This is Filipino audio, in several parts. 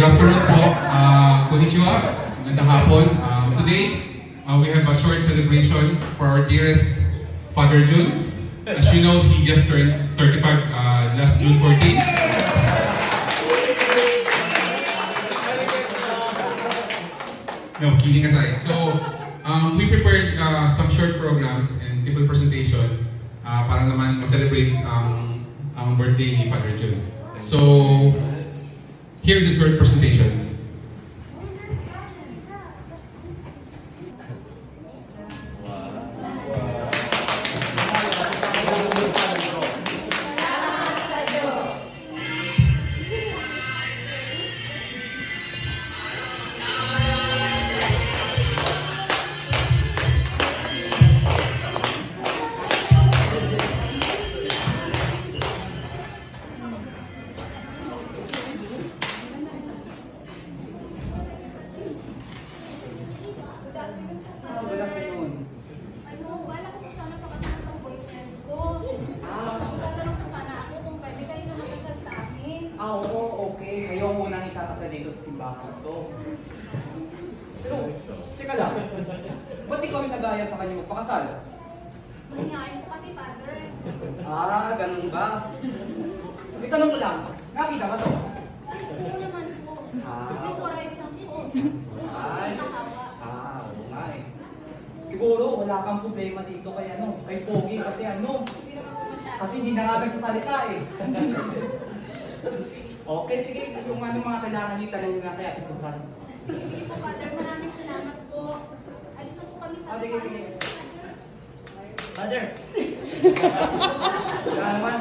Good afternoon po. Konnichiwa. Magandang hapon. Today, we have a short celebration for our dearest Father Jun. As you know, he just turned 35 last June 14. No, kidding aside. So, we prepared some short programs and simple presentation para naman ma-celebrate ang birthday ni Father Jun. So, here's a short presentation. Teka lang, ba't ikaw yung nag-aya sa kanya magpakasal? Mahihain ko kasi, Father. Ganun ba? Itanong ko lang, nakita ba to? Oo naman po. Visualize lang po. Nice. Oo nga eh. Siguro, wala kang problema dito kay Pogi kasi Hindi naman po masyado. kasi hindi na nga nagsasalita eh. Okay, sige, kung anong mga kailangan niyo, tanong nyo na kay Ate Susan. Sige po, Father. Maraming salamat po. Alis na po kami, Father. Sige. Father! Wala naman.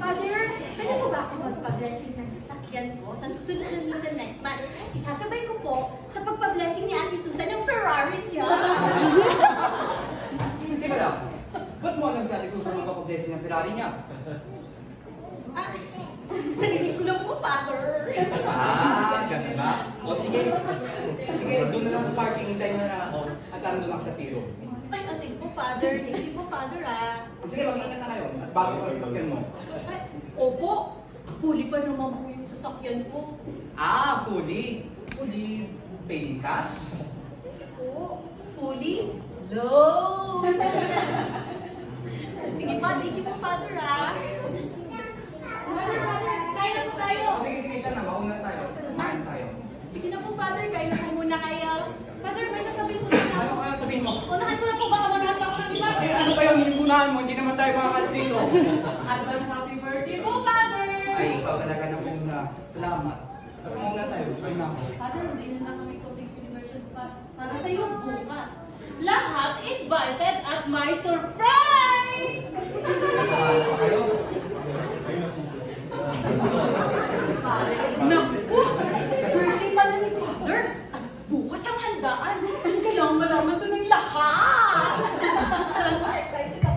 Father, pwede po ba ako magpa-blessing ng sasakyan ko sa susunod na misa next month? Isasabay ko po sa pagpa-blessing ni Ate Susan yung Ferrari niya. Hindi ka lang. Ba't mo alam si Ate Susan magpapablessing ng Ferrari niya? Narinig ko lang po, Father. Ganun ba? O sige, doon na lang sa parking, hintayin mo na ako at doon lang sa tiro. Ay, kasi po, Father. Thank you po, Father, Sige, mag-ingat na kayo at bago ka sa sasakyan mo. Ay, opo. Fully pa naman po yung sasakyan ko. Fully. Fully paid in cash? Po, fully low. Sige pa, thank you po, Father, Father, kain na po tayo. Sige, siya na. Mauna tayo. Kumain tayo. Sige na po, Father. Kain na po muna kayo. Father, may sasabihin po sa Ano kaya sabihin mo? unahan ko na po, baka maghanap ako ng iba. Ano kayo, hinipunahan mo? Hindi naman tayo makakalis dito. Advance happy birthday po, Father! Ay, ikaw talaga na muna. Salamat. Mauna tayo. Kain na ako. Father, may na kami konting celebration pa para sa iyo bukas. Lahat invited at my surprise! Nagkakala pa kayo? Naku! Birthday pala ni Father! At bukas ang handaan! Kailangan malaman ito ng lahat! Excited ako!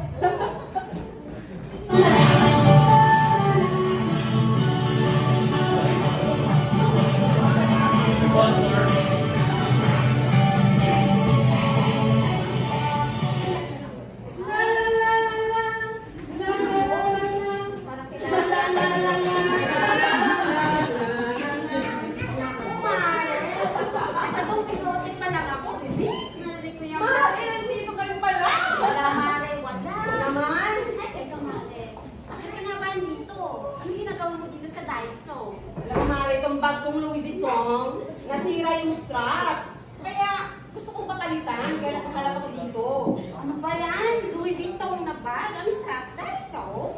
Nasira yung strap. Kaya gusto kong papalitan. Kaya nakakalap ako dito. Ano ba yan? Louis Vuitton na bag? Ang strap Daiso?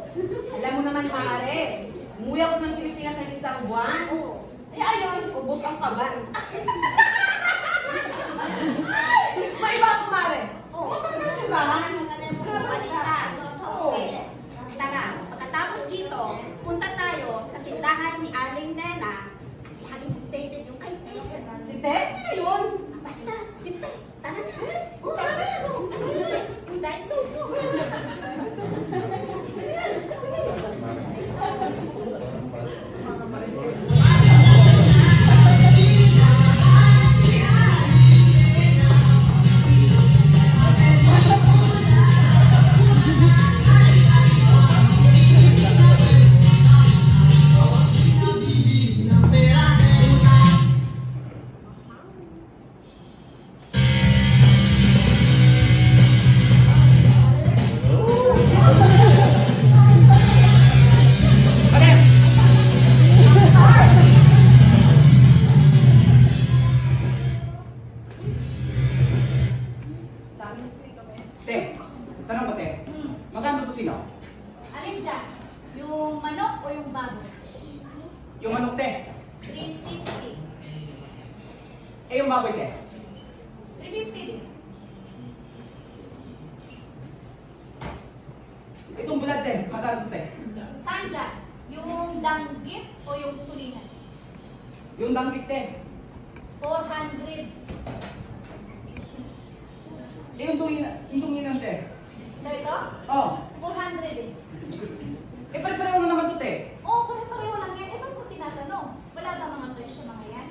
Alam mo naman, Mare. Umuwi ako ng Pilipinas ng isang buwan. Eh ayun, ubos ang kaban. May iba ako, Mare. Gusto mo na simbahan? Gusto mo balita? Okay. Tara, pagkatapos dito, punta tayo sa tindahan ni Aling Nena. Laging updated yung kay Tess. Si Tess? Sino yun? Basta, si Tess. Tara na. Tara na. Yung Daiso to. baboy, te? 350 din. Itong bulad, te. Magkano, te? Saan dyan? Yung danggit o yung tulingan? Yung danggit, te. 400. Yung tulingan, te. Ito? Oh. 400 din. Pare-pareho na naman to, te. Oo, pare-pareho lang yan. Ba't mo tinatanong? Wala ba mga presyo mga yan?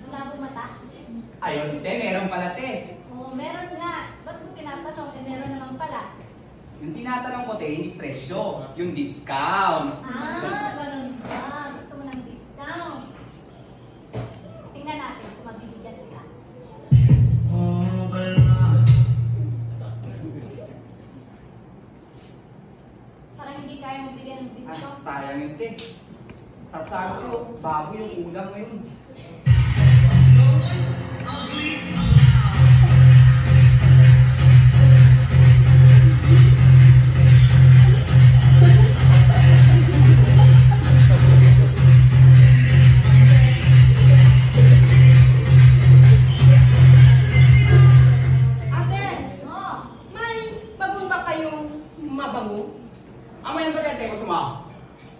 Wala ba mata? Ayun, te. Meron pala, te. Oo, meron nga. Ba't mo tinatanong? Meron naman pala. Yung tinatanong ko, te, hindi presyo. Yung discount. Ganun ba? Gusto mo ng discount? Tingnan natin kung mabibigyan kita. Parang hindi kaya mabigyan ng discount. Sayang yun, te. Sapsalo ko, bago yung ulam ngayon. Ate, Oo. may bagong ba kayong mabango? Ama yan ba, te? Gusto mo?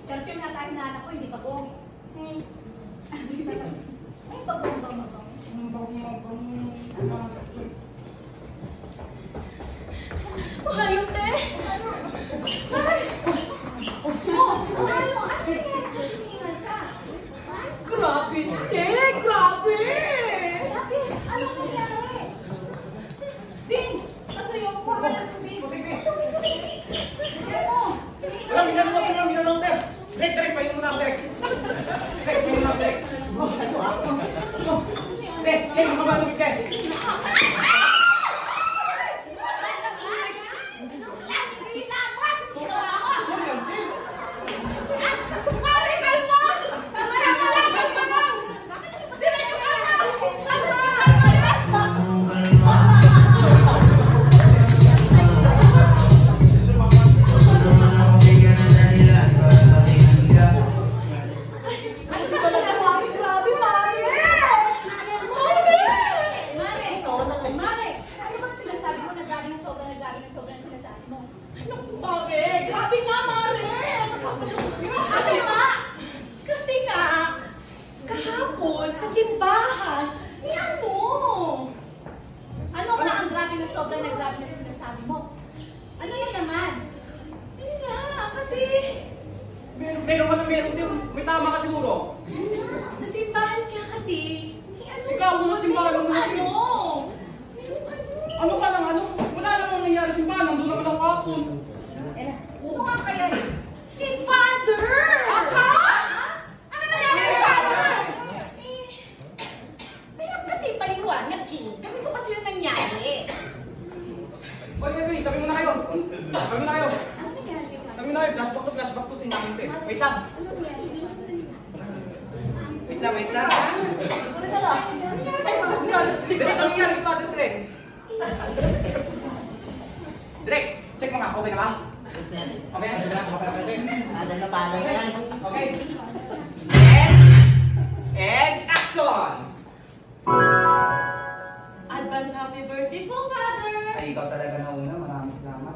Perfume na tayo na anak ko, hindi pa ko. Hmm. Ay, bagong ba mabang? Ayun, te. Ano? Ano yan? Siningan ka? Grabe, te. Grabe. Bakit? Anong nangyari? Din! Pasuyo ko ka ng tubig. Tingnan mo! Walang minanong, te. Direk, pahin mo na ako, direk. Direk, pahin mo na ako, direk. Te, te, makabalo, te. Grabe, Mare. Mare! Ano bang sinasabi mo? Naggabi ng sobra sinasabi mo? Grabe. Grabe nga, Mare. Ano ba? Kasi nga, kahapon sa simbahan, ano? Ano nga ang grabe na sobra na sinasabi mo? Ano na naman? Ano nga, kasi Meron din. May tama ka siguro. sa simbahan ka kasi, ano? Ikaw, mga simbahan mo. Ano? Ano ka lang, ano? Wala namang nangyari sa simbahan. Nandun naman ako kapon. Oo nga kaya eh. Si Father! Ha? Ano nangyari kay Father? Mayroon kasi paliwanag eh. Kasi ko kasi yung nangyari. Wait. Tabi mo na kayo. Ano nangyari kay Tabi mo na kayo. Flashback to sa inyo. Wait lang. Wait lang. Basta lang. Direk, ang nangyari kay Father Drek? Drek, check mo nga. Okay na ba? Okay na? Okay. And action! Advance happy birthday po, Father! Ay, ikaw talaga nauna. Maraming salamat.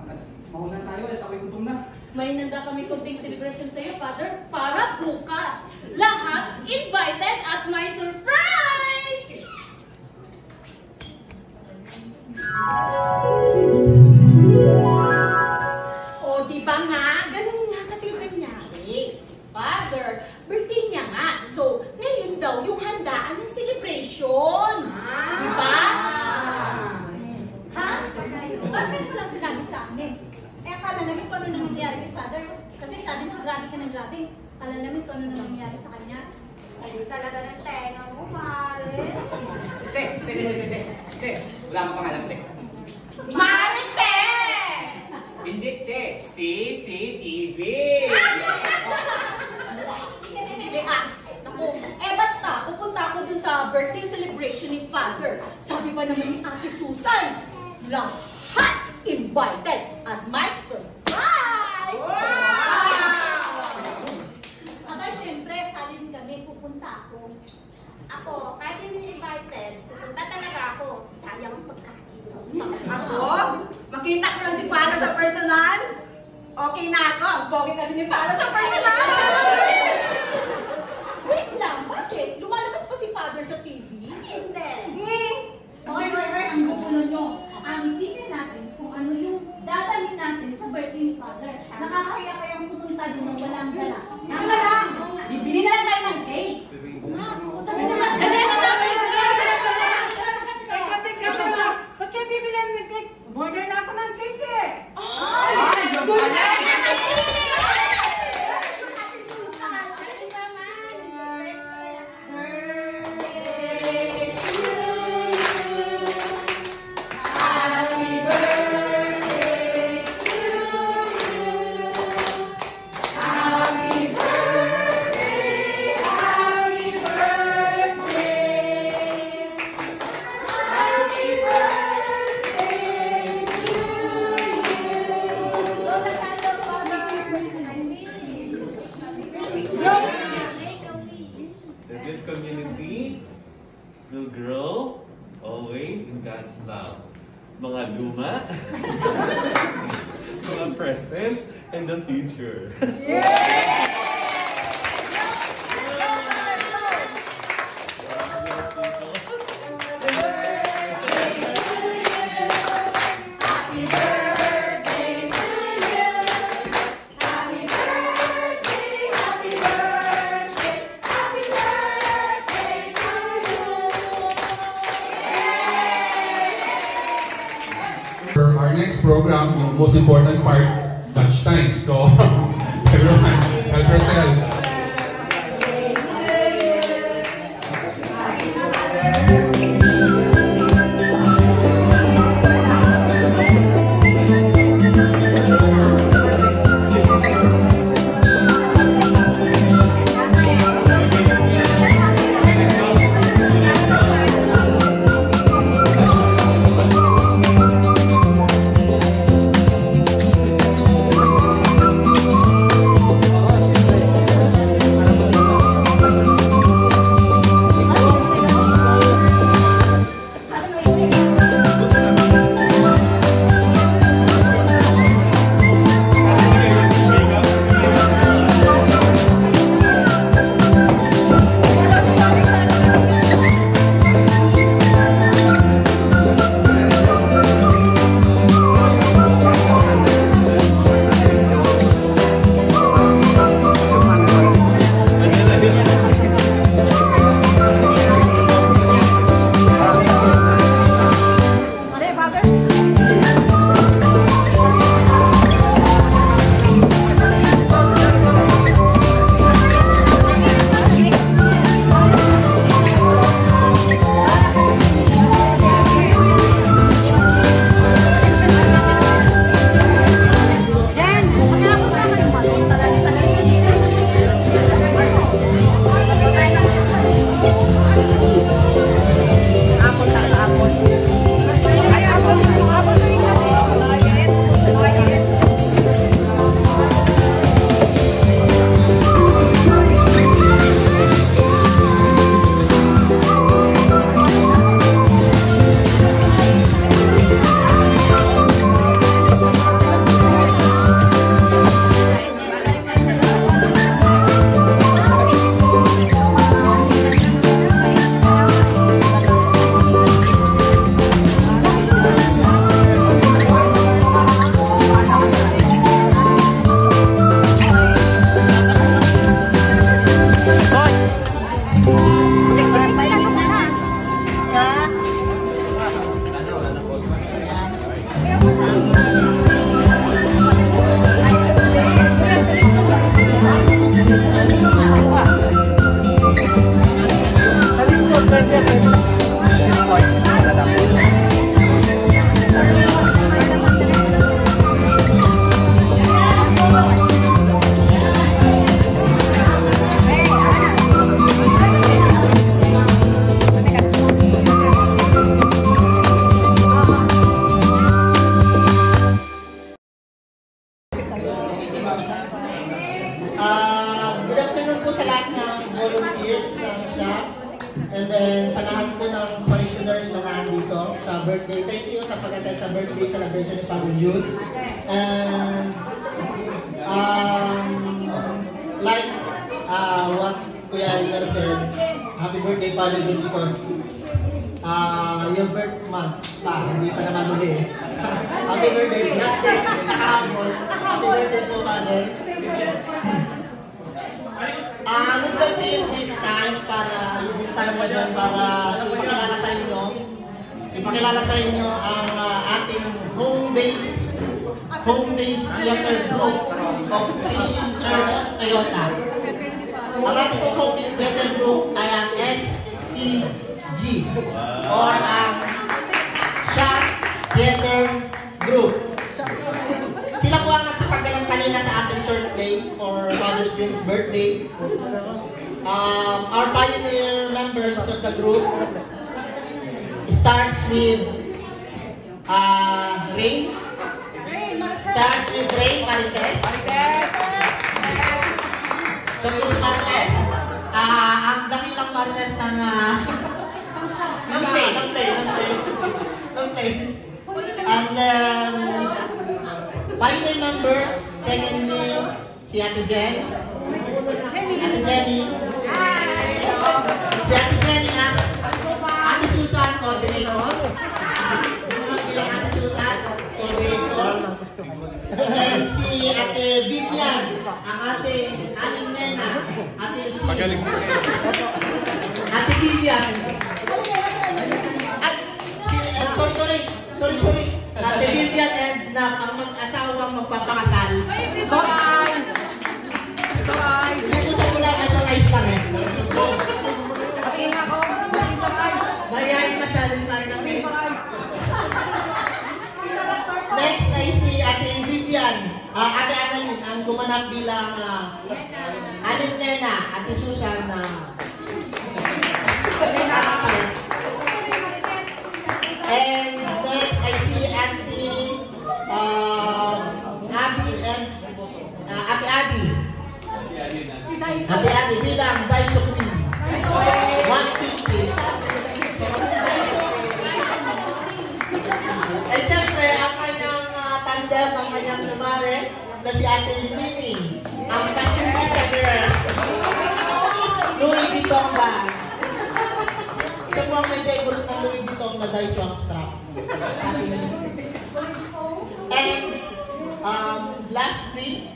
Mauna tayo. At ako'y gutom na. May nanda kami kunting celebration sa iyo, Father, para bukas. Lahat invited at my surprise! O, di ba nga? Ganun nga kasi yung nangyari. Si Father, birthday niya nga. So, ngayon daw yung handaan ng celebration. Di ba? Ha? Bakit mo lang sinabi sa amin? Eh, akala namin kung ano na nangyari kay Father. Kasi sabi mo, grabe ka ng grabe. Akala namin kung ano na nangyari sa kanya. Ay, talaga ng tenga mo, Mare. Te. Wala mo pangalan, te. Marites! Hindi, te. CCTV. Naku, basta, pupunta ako dun sa birthday celebration ni Father. Sabi pa naman ni Ate Susan, lahat invited at my surprise! Aba, syempre, sali din kami, pupunta ako. Ako, kahit hindi invited, pupunta talaga ako. Sayang ang pagkain. Ako? Makita ko lang si Palo sa personal? Okay na ako. Ang pogi kasi ni Palo sa personal! Wait lang, bakit? Lumalabas pa si Father sa TV? Hindi. Nging! Hoy, ang gugulo nyo. Ang isipin natin kung ano yung dadalhin natin sa birthday ni Father. Nakakaya kayang pumunta din ng walang dala. Ito na lang! Bibili na lang tayo ng cake! Nga, puta na naman! Dali na namin! Teka! Ba't kayo bibilan ng cake? Border na ako ng cake eh! Ay! Good na! This community will grow always in God's love. Mga luma, mga present, and the future. For our next program, yung most important part, lunchtime. So, everyone, help yourself. And then sa lahat po ng parishioners na nandito sa birthday, thank you sa pag-attend sa birthday celebration ni Father Jude. And like what Kuya Elmer said, happy birthday Father Jude because it's your birth month pa, hindi pa naman uli. Happy birthday, last day, kahapon. Happy birthday po, Father. We'd like to use this time para ipakilala sa inyo ang ating home-based theater group of Station Church Toyota. Ang ating home-based theater group ay ang STG or ang Shop Theater Group. Sila po ang nagsipagalang kanina sa ating short play for Father's Jude's birthday. Our pioneer members of the group starts with Rain. Starts with Rain Marites. So, Miss Marites, ang dakilang Marites ng play. And then, pioneer members, secondly, si Ate Jen. Ate Jenny. Si Ate Jenny as Ate Susan, coordinator. Ate Susan, coordinator. And then si Ate Vivian, ang ate Aling Nena, Ate Lucy. Ate Vivian. At si, sorry. Ate Vivian and ang mag-asawang magpapakasal. Hindi po siya mula kasi nice lang eh. Mayayain masyadong parang kami. Next ay si Ate Vivian. Ate Annalyn ang gumanap bilang Aling Nena, Ate Susan na and next I see Auntie Adi and Ate Adi. Ate Adi bilang Daiso Queen. 150. And syempre, ang kanyang tandem, ang kanyang lumare na si Ate Mimi, ang fashionista girl. Louis Vuitton bag. Siya po ang may favorite ng Louis Vuitton na Daiso ang strap. Ate Mimi. And lastly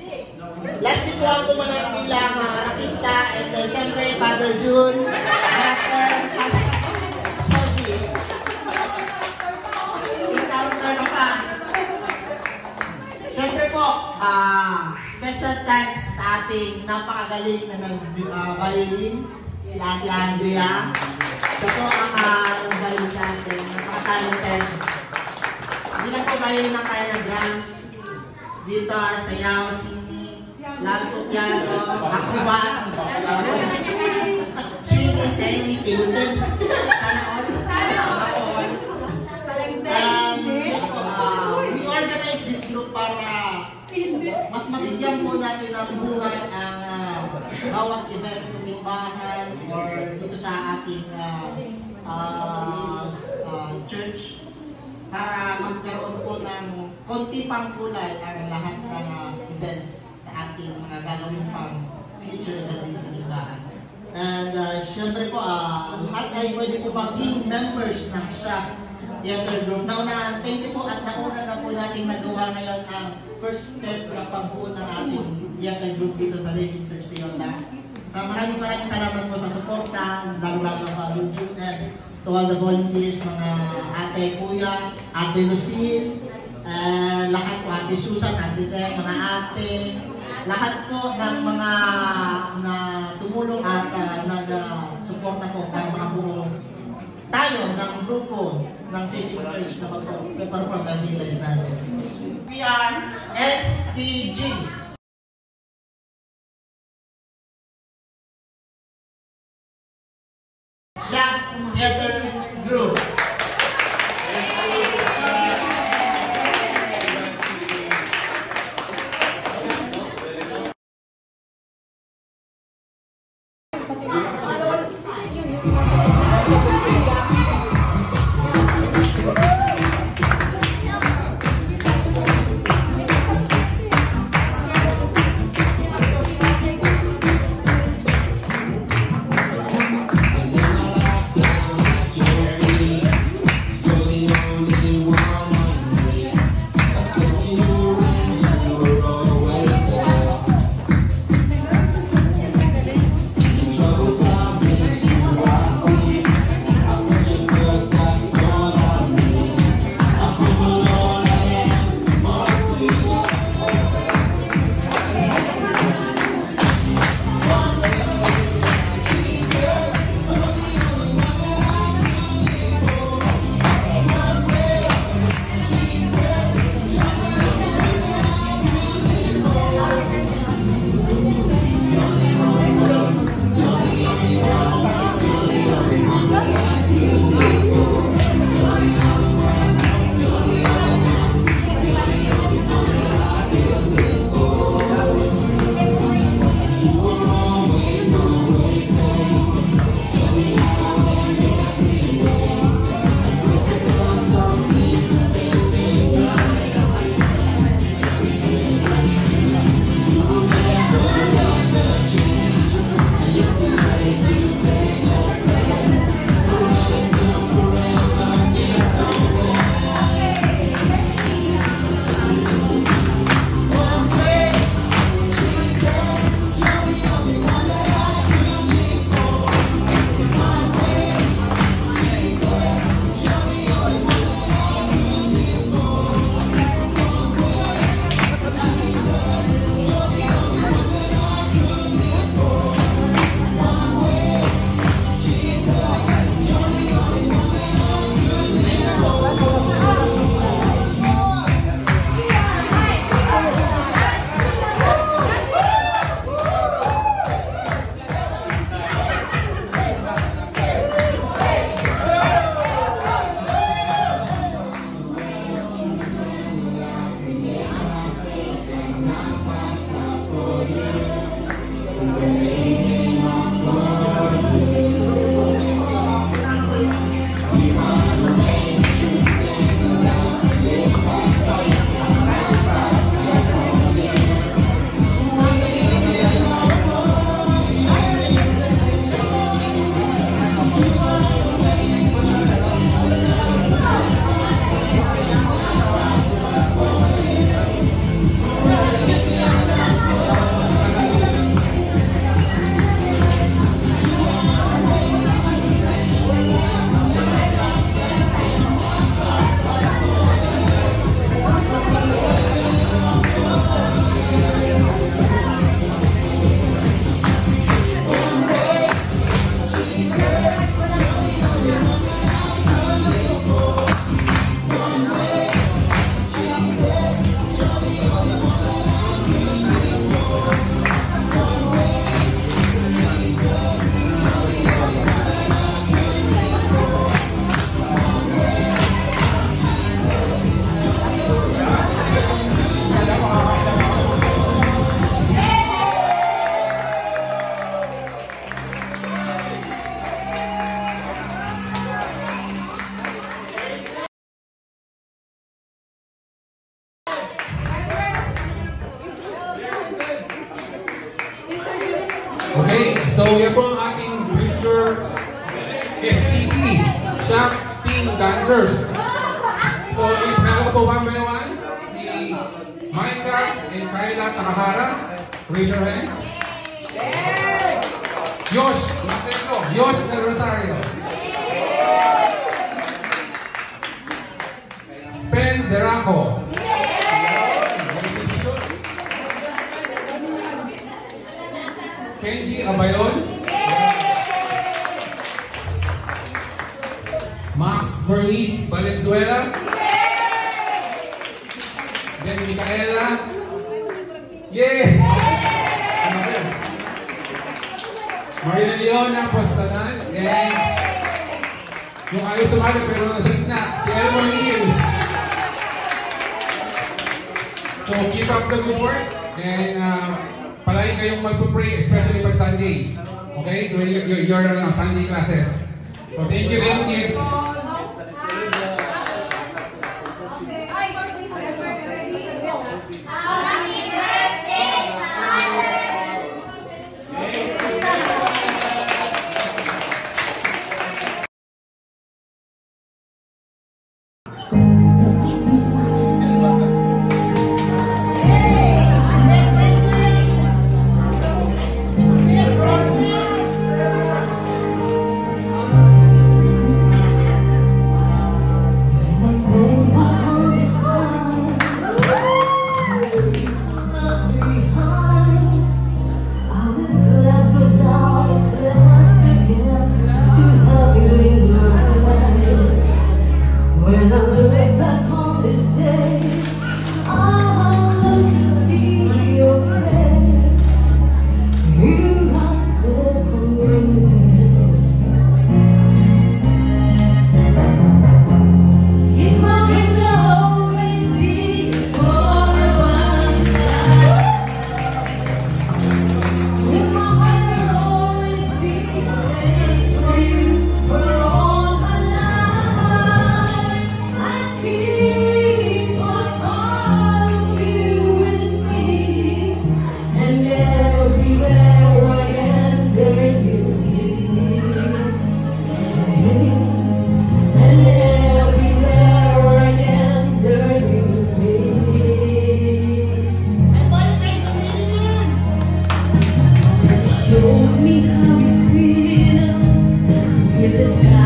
po ang gumanap bilang artista and then syempre Father June, character, syempre po, special thanks sa ating napakagaling na nag-violin, si Ate Andrea. Siya po ang nag-violin sa atin, napaka-talented. Hindi lang po violin ang kaya ng drums, guitar, sayaw, singing, lahat po piano, acrobat, swimming, tennis, table tennis, sana all. Yes po, we organize this group para mas mabigyan po natin ng buhay ang bawat event sa simbahan or dito sa ating church para magkaroon po ng konti pang kulay ang lahat ng events sa ating mga gagawin pang future dating sa simbahan. And syempre po, lahat ay pwede po maging members ng Shop Theater Group. Nauna, thank you po at nauna na po natin nagawa ngayon ang first step ng pagbuo ng ating theater group dito sa Station Church Toyota. So maraming salamat po sa suporta, lalo-lalo sa YouTube and to all the volunteers, mga ate, kuya, Ate Lucille, lahat po, Ate Susan, Ate Tek, mga ate, lahat po ng mga na tumulong at nag-suporta po para makabuo tayo ng grupo ng Station Church na mag-perform ng events natin. We are STG. Shop Theater Group. Yun. yan po ang ating future STD, Shock Team Dancers. So, meron po one by one, si Micah and Kyla Takahara. Raise your hands. Yosh, Macetlo, Yosh Del Rosario. Spen Deraco. Kenji Abayon. Max Bernice Valenzuela. Then Micaela. Yeah! Maria Leona Postanan. And yung ayaw sumali pero nasa gitna, si Elmore Neal. So keep up the good work and palagi kayong magpupray, especially pag Sunday. Okay? Your Sunday classes. So thank you then, kids. Above the sky.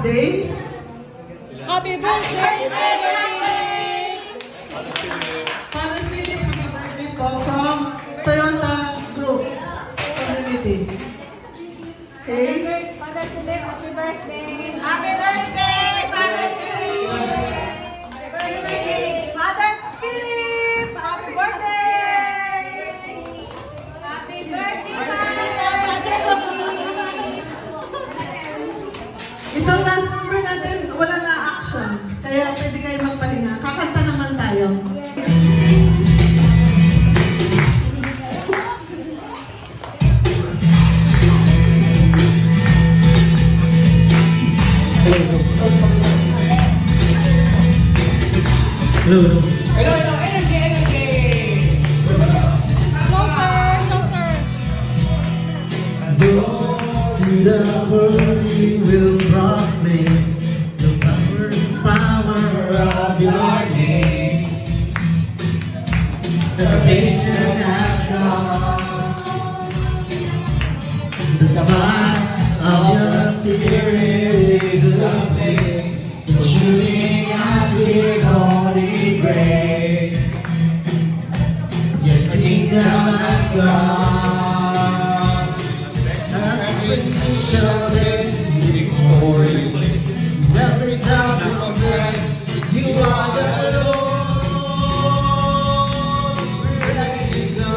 birthday. Happy birthday! Father Philip, happy birthday po from Toyota Group Community. Okay? Father Philip, happy birthday! Happy birthday, Father Philip! Father Philip, happy birthday! Happy birthday, Itong last number natin, wala na action. Kaya pwede kayo magpahinga. Kakanta naman tayo. Hello. Hello, energy, energy! Go to the world, we will proclaim the power of your name. Salvation has come. The fire of your spirit is ablaze, shooting us with holy grace. Your kingdom has come. Shall before you. Every time I confess, you are the Lord. We're ready to go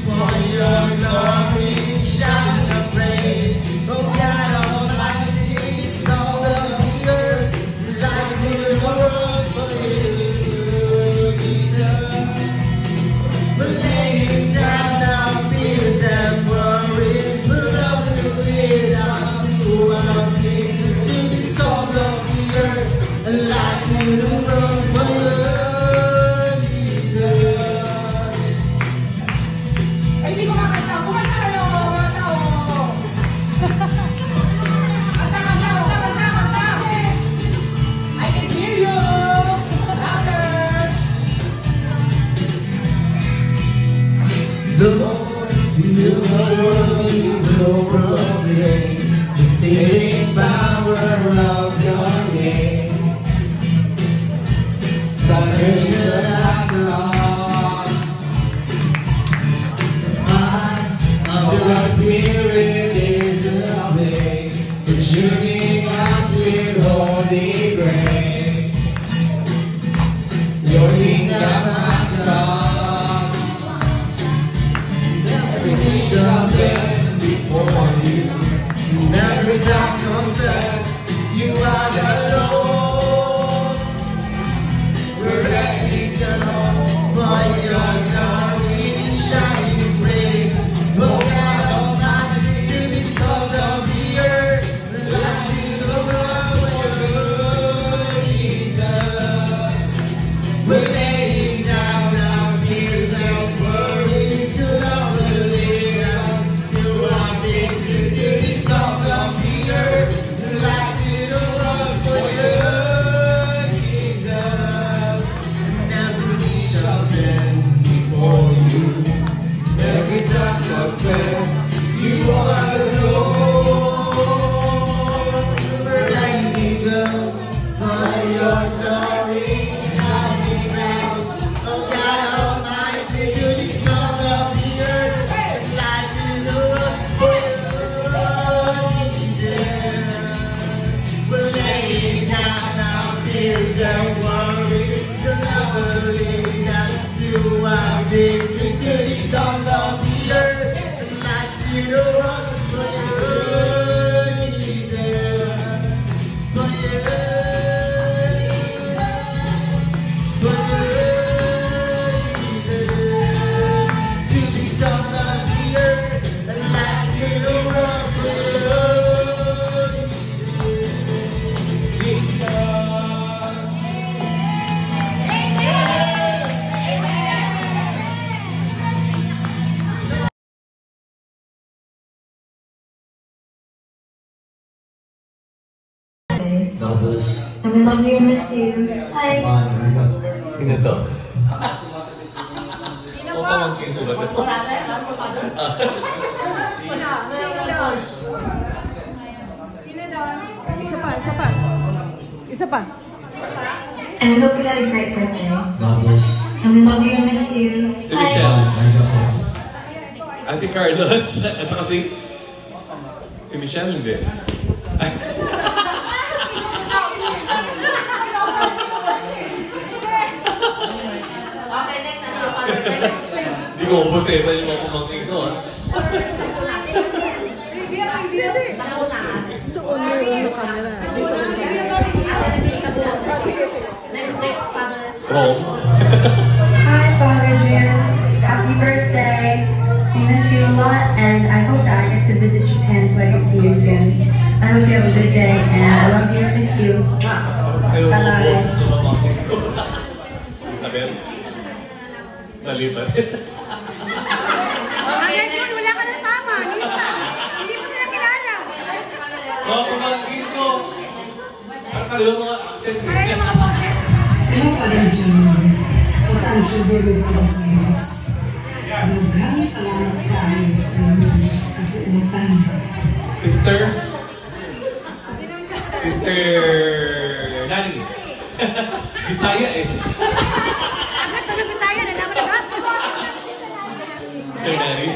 for your glory. Shine and praise. Oh God Almighty, be salt of the earth, light to the world for you, Jesus. We're laying down our fears and worries. We're loving with us to our kings, to be salt of the earth, a light to the world for you, Jesus. Ay, hindi ko makanta. Kumanta kayo, mga tao. Kanta. I can hear you. Louder. Lord, to the world we will proclaim the saving power of your name. Salvation has come. The fire of your spirit is ablaze, consuming us with holy grace. Your kingdom has come. Every knee shall bend before you. Every tongue confess you are the Lord. We're ready to go for your glory, shining praise. Oh God Almighty, to be salt of the earth, light to the world with your Jesus. We're laying down our fears and worries to love the living to our victory, to be salt of the earth, light to the world for you, Jesus. And every knee shall bend before you, every tongue confess you are the Lord. We're ready to go for your glory, shining round. Oh God Almighty, to the salt of the earth, light to the world for you, Jesus. We're laying down our fears and worries, the love will lead us to our victory, to the salt of the earth, light to the world for you, Jesus. For you. To be salt of the earth, and light to the world for you, Tapos, And we love you and miss you. Hi. Sino to? O pamangkin ko ba ito? Sino doon? Isa pa. Isa pa. And we hope you had a great birthday. Tapos, And we love you and miss you. si Michelle. Si Carlos. At saka si Michelle hindi. Ay. Okay, next. Hindi ko ubusesan yung mga pamangkin ko, ha? Doon meron yung camera. Next, Father. Rome. Hi, Father Jim. Happy birthday. We miss you a lot, and I hope that I get to visit Japan so I can see you soon. I hope you have a good day, and I love you and miss you. Pero mga boses na pamangkin ko. Isabel. Mali ba rin? Hanggang yun, wala ka nasama. Lisa, hindi mo sila kilala. Mga pamangkin ko. Parang kaliwa mga accent. Kaya yung mga boses. Hello, Father Junior. Ang Silverio ko sa Diyos. Maraming salamat tayo sa inyong kapuutan. Sister Nani. Bisaya eh. Agad to ng Bisaya, nalaman na ba? Sister Nani.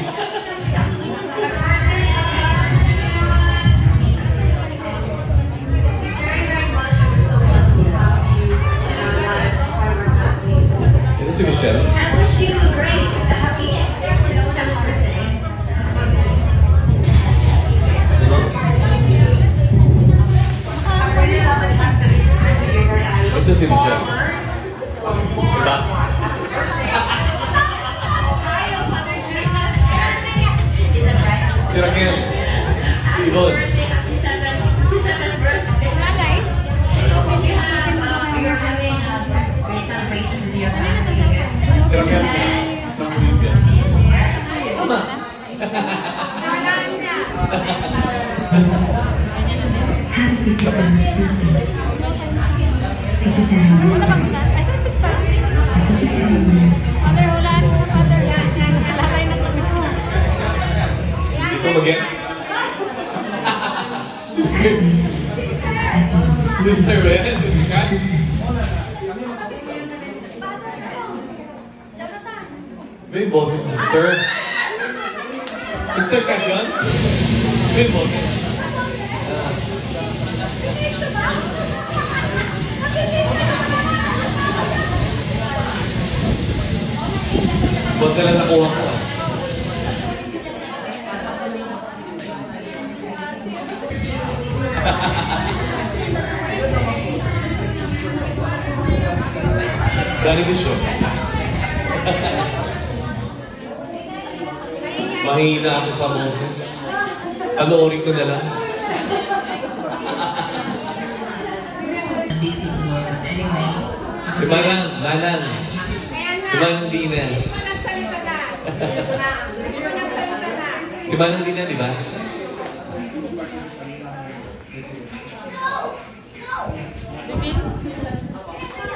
Ito si Michelle. I wish you a great, happy, second birthday. Ito si Michelle. Diba? Si Raquel. Si Yvonne. Si Raquel. Tama. Dito mag-get. Mr. Red. May boses, sister. Sister ka dyan? May boses. Buwan ka lang nakuha ko. Dali din siya. Mahina ako sa Moses. Panoorin ko na lang. Manang. Manang Dina. Si Manang Dina, di ba?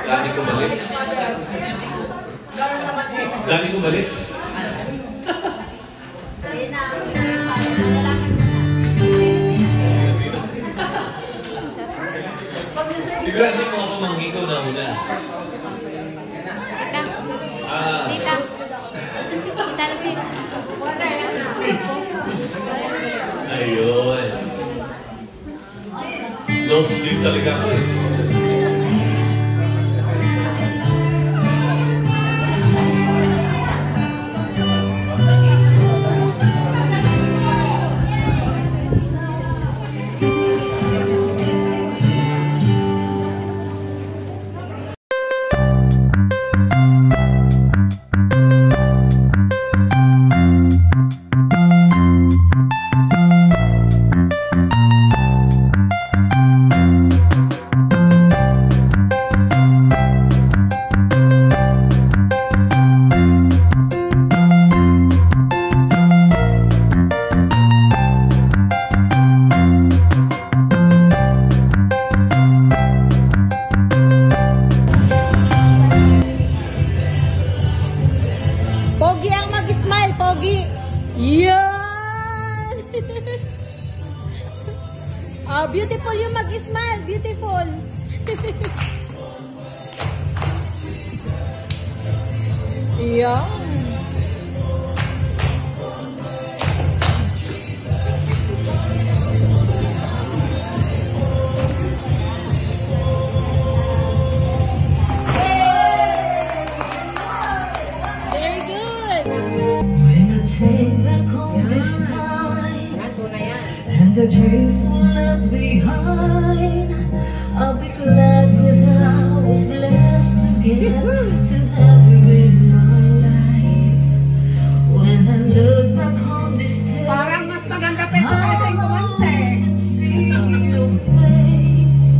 Dami ko balik. Dami ko balik. Sigurado yung mga pamangkin ko na una. Ayun. Lost sleep talaga ako eh. Yeah. Very good. When I take back home this time, and the dreams will left behind, I'll be glad 'cause I was blessed to get to have you in my life. When I look back home this day, Parang mas maganda pa ito kaysa yung kumante. I can see your face.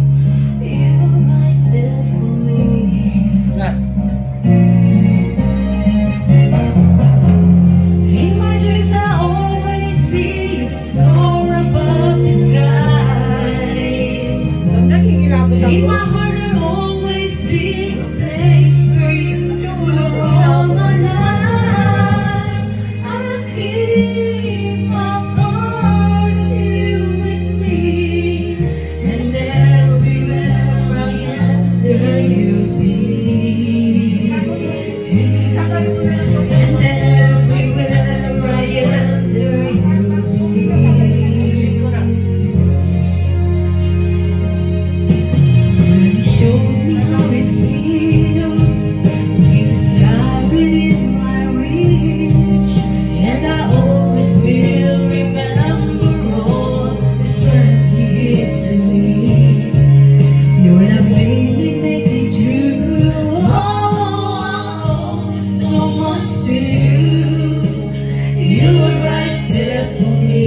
You're right there for me. In my dreams I always see you soar above the sky. In my heart there'll always be a place for you all my life. I'll keep my part of you with me, and everywhere I enter you'll be. And everywhere I enter you'll be. He showed me how it feels when the sky within my reach, and I always will remember all the strength He gives to me. Your love made me make it true. Oh, so much to you. You were right there for me.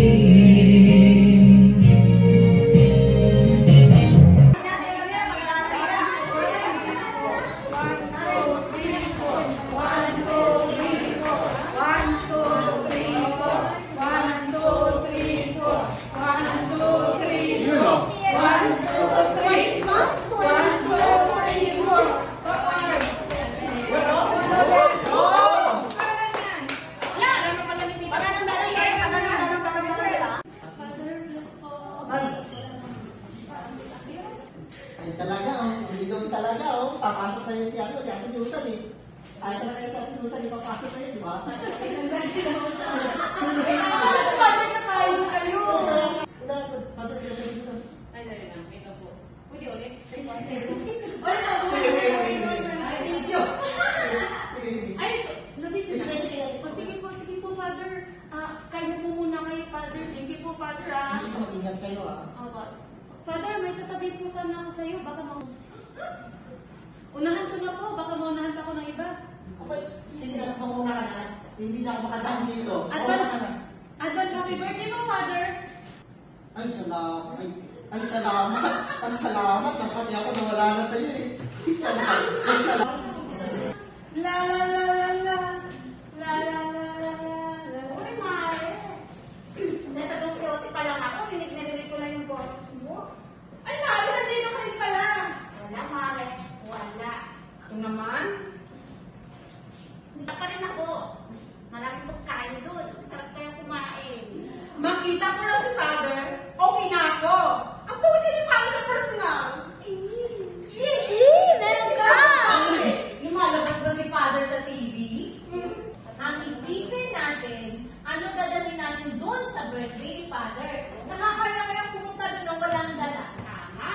Ay talaga, biligong talaga, papasok na yun si Ate Susan eh. Ay talaga si Ate Susan, ipapasok na yun, di ba? Paano na tayo kayo? Patro ka sa dito. Ay, dali na. Ito po. Pwede ulit? Wala po. Ay, video. Sige. Ay, nabidyo na. Sige po, Father. Kayo po muna kayo, Father. Thank you po, Father. Mag-ingat kayo Father, may sasabihin po sana ako sa iyo. Baka unahan ko na po. Baka maunahan pa ako ng iba. Okay, sige na, mauna ka na. Hindi na ako makadaan dito. Advance happy birthday mo, Father. Ay, salamat. Ay, salamat. Ang salamat. Pati ako nawala na sa'yo eh. Salamat. Ay, salamat. La la la la la. La la la la la. Uy, Mare. Nasa Don Quixote pa lang ako, narinig ko lang yung boses mo. Ay, Mare, nandito ka rin pala. Wala, Mare. Wala. Ito naman. Punta pa rin ako. Maraming pagkain doon. Sarap kaya kumain. Makita ko lang si Father. Okay na ako. Ang puti ni Father sa personal. Meron ka! Lumalabas ba si Father sa TV? Ang isipin natin, ano dadalhin natin doon sa birthday ni Father. Nakakaya kaya pumunta doon ng walang dala. Tama.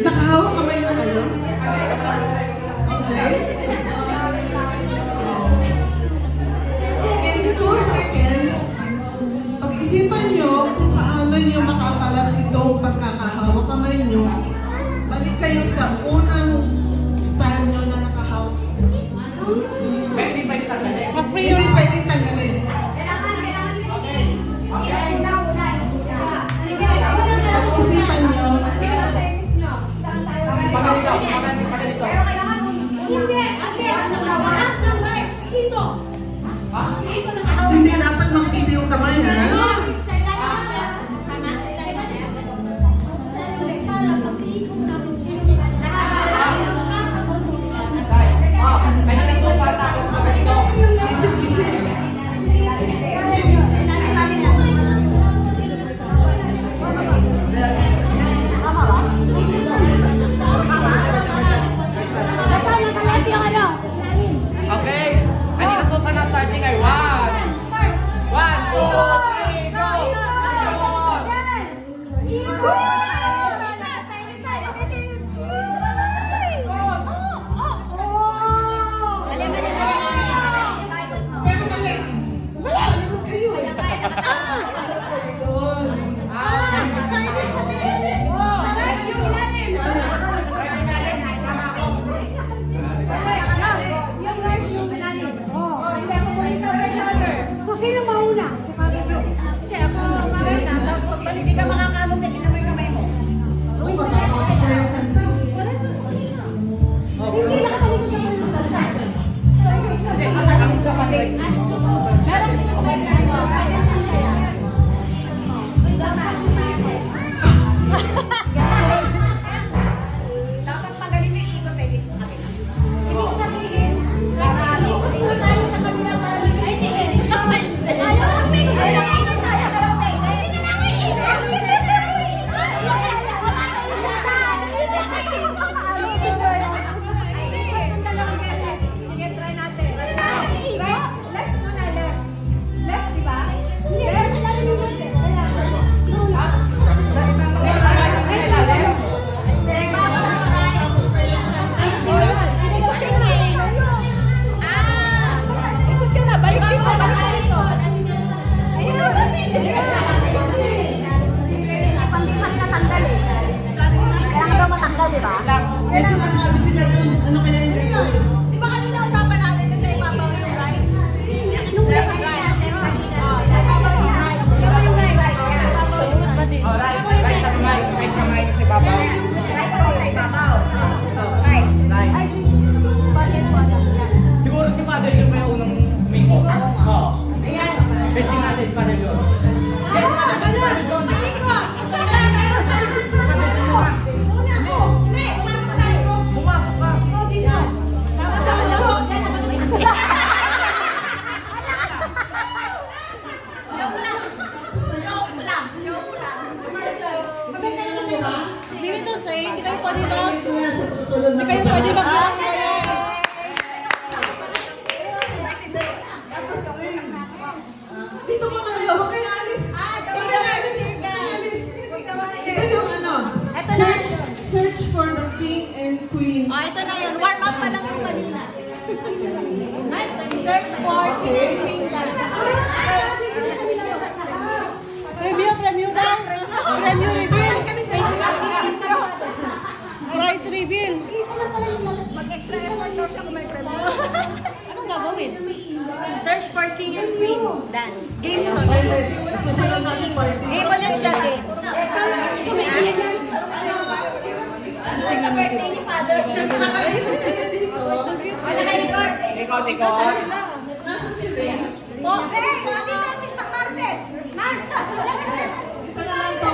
Nakahawak kamay na kayo? Okay? In 2 seconds, pag-isipan nyo kung paano nyo makakalas itong pagkakahawak kamay nyo. Balik kayo sa unang style nyo na nakahawak. Pwede pa yung tagalin. Hindi pwede tanggalin. Pag-isipan nyo, pwede ba? Sa susunod Hindi na kayo pwede mag-block. Tapos ring. Dito po tayo. Huwag kayo alis. Huwag kayo alis. Ito yung ano. Search for the king and queen. Oh, ito na yun. Warm up pa lang ang kanina. Search for king and queen. Preview daw. Preview reveal. Price reveal. Mag-extra effort daw siya kung may preview. Anong gagawin? Search for king and queen. Dance. Game to. Susunod natin party. Game ulit siya, game. Sa birthday ni Father. Nakaikot kayo dito. Nakaikot. Ikot. Nasaan si Ray? Okay, nandito si Martes. Isa na lang to.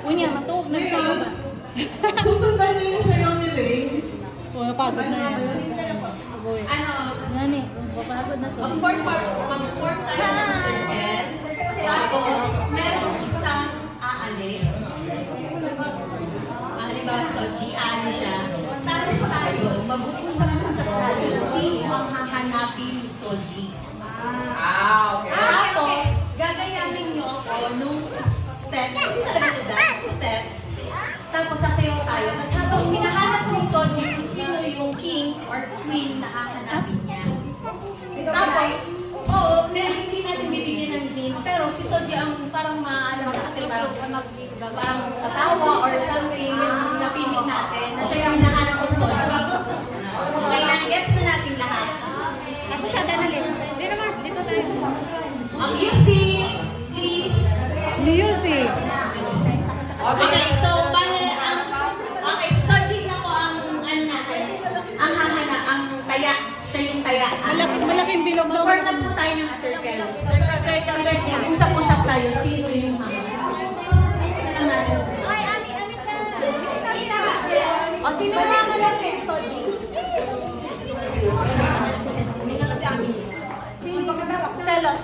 Unya, matuog na sa'yo ba? Susundan niyo yung sayaw ni Ray. Oh, pagod na yan. Ano, Nani, papagod na to. mag-form tayo ng circle. Tapos, merong isang aalis. Halimbawa, Soji, aalis siya. Tapos tayo, mag-usap-usap tayo sino ang hahanapin ni Soji. Okay. Tapos, gagayahin niyo ako nung steps. Hindi talaga siya dance, steps. Tapos, sasayaw tayo. Tapos, habang hinahanap ni Soji kung sino yung king or queen na hahanapin niya. Tapos, oo, hindi natin bibigyan ng hint, pero si Soji ang parang maalam kasi parang katawa or something yung napili natin na siya yung hinahanap ni Soji. Okay, na-gets na natin lahat. Kasi siya danalit. Dito Mars, dito tayo. Ang music, please. Music. Okay, so bale ang okay, si Soji na po ang ano natin. Ang hahana, ang taya. Siya yung taya. Malaking bilog daw. Mag-work na po tayo ng circle. Circle. Usap-usap tayo. Sino yung hahana? Ay, Ami siya. O, sino yung hahana kay Soji? Sino? Selos.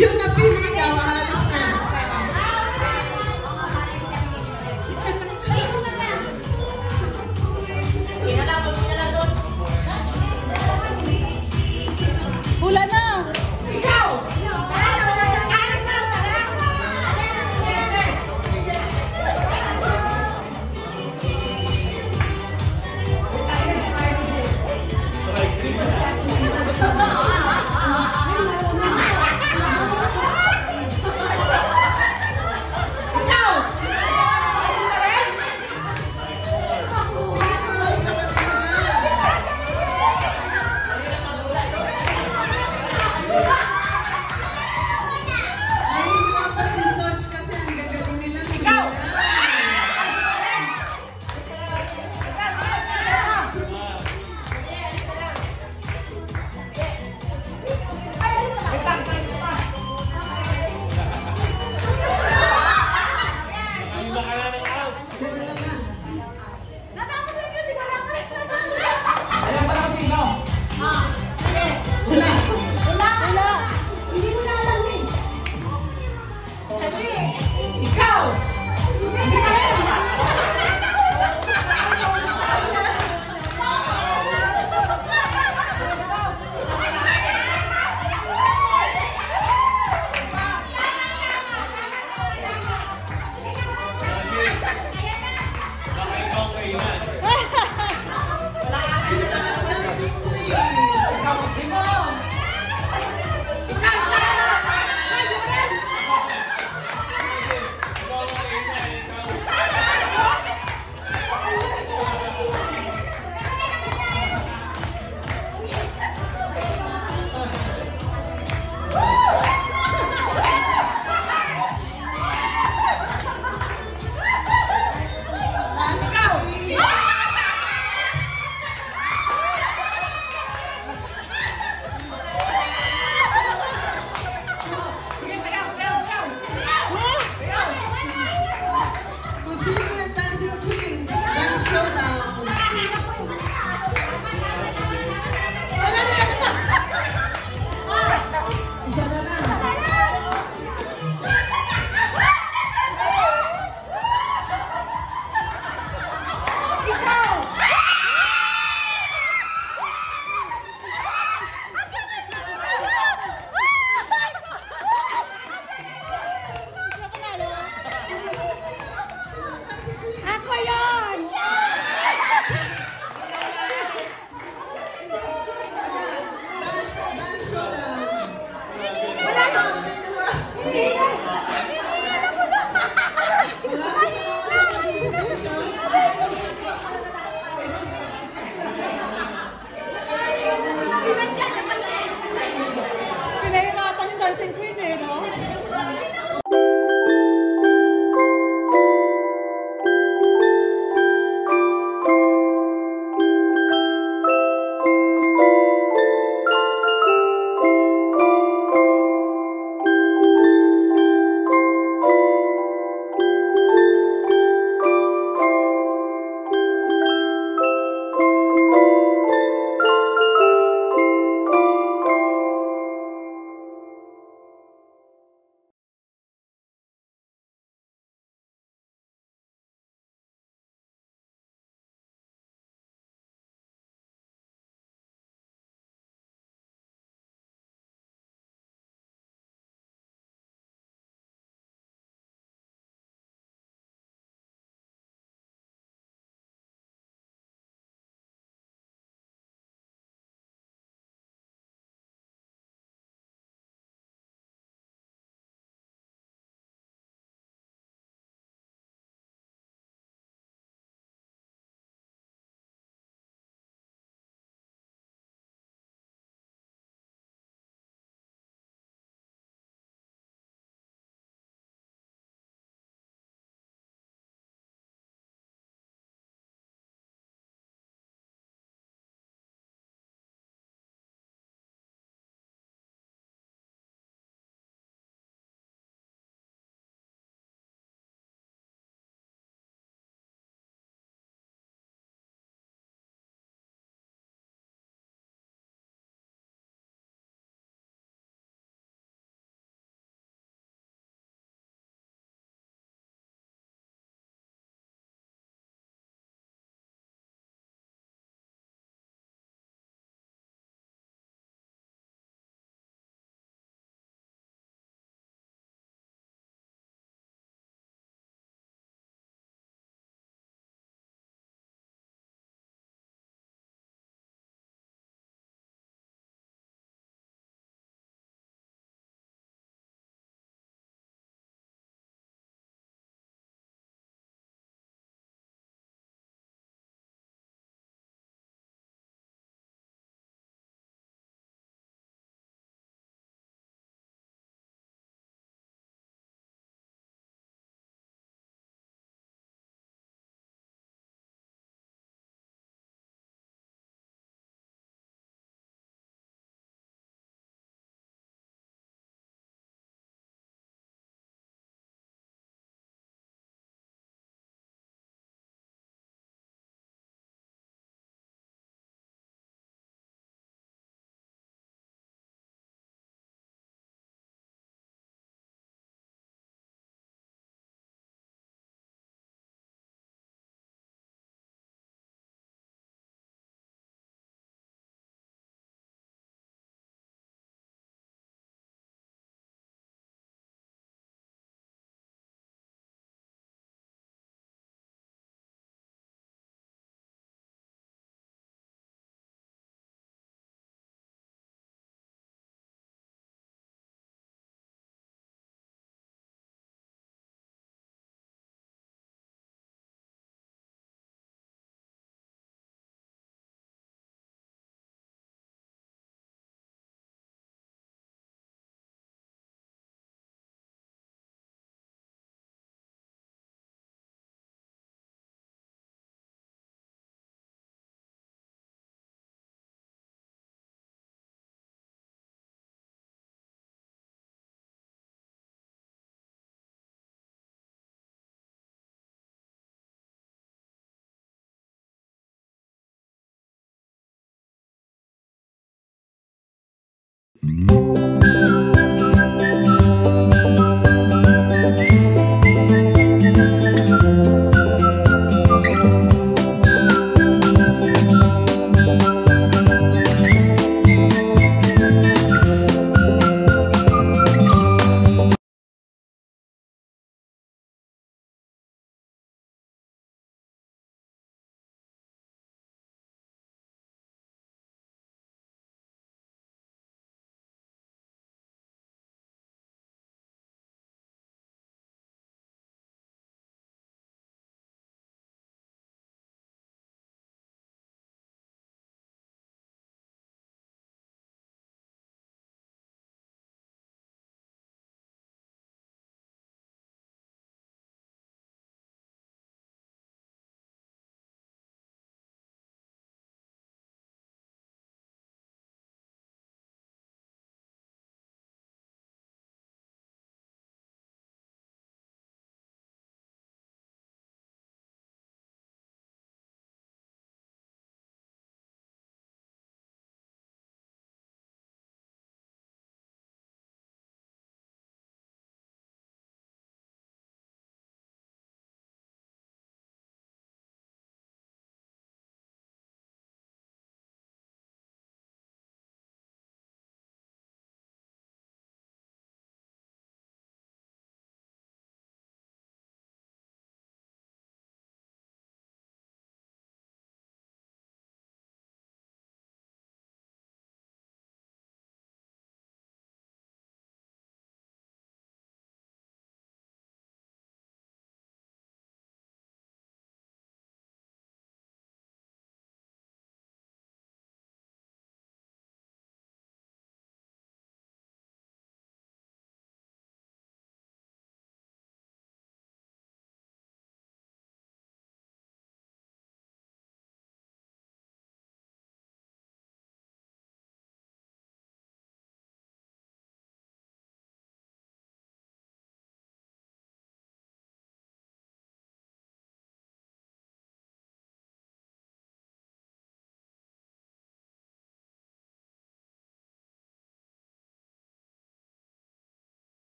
Yung napili daw, alis na. Hula na! Ikaw!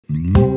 you.